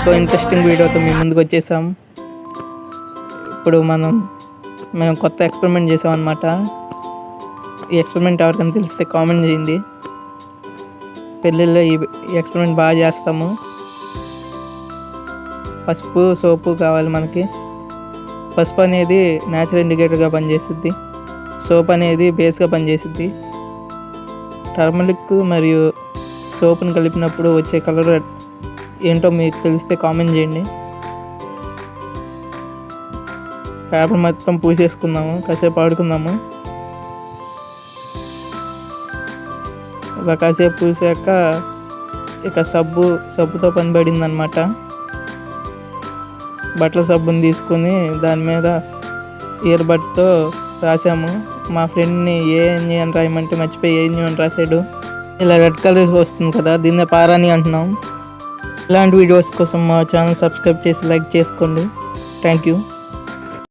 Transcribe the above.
ఇంకో ఇంట్రెస్టింగ్ వీడియోతో మీ ముందుకు వచ్చేసాం. ఇప్పుడు మేము కొత్త ఎక్స్పెరిమెంట్ చేసాం అన్నమాట. ఈ ఎక్స్పెరిమెంట్ ఎవరికైనా తెలిస్తే కామెంట్ చేయండి. పెళ్ళిళ్ళలో ఈ ఎక్స్పెరిమెంట్ బాగా చేస్తాము. పసుపు సోపు కావాలి మనకి. పసుపు అనేది న్యాచురల్ ఇండికేటర్గా పనిచేస్తుంది. సోప్ అనేది బేస్గా పనిచేస్తుంది. టర్మరిక్ మరియు సోప్ని కలిపినప్పుడు వచ్చే కలర్ ఏంటో మీకు తెలిస్తే కామెంట్ చేయండి. పేపర్ మొత్తం పూసేసుకుందాము, కాసేపు ఆడుకుందాము. కాసేపు పూసాక ఇక సబ్బుతో పని పడింది అన్నమాట. బట్టల సబ్బుని తీసుకుని దాని మీద ఇయర్ బడ్తో రాసాము. మా ఫ్రెండ్ని ఏఎన్యు అని రాయమంటే మర్చిపోయి ఏఎన్యు అని రాసాడు. ఇలా రెడ్ కలర్ వస్తుంది కదా, దీన్నే పారాని అంటున్నాం. ఇలాంటి వీడియోస్ కోసం మా ఛానల్ సబ్స్క్రైబ్ చేసి లైక్ చేసుకోండి. Thank you.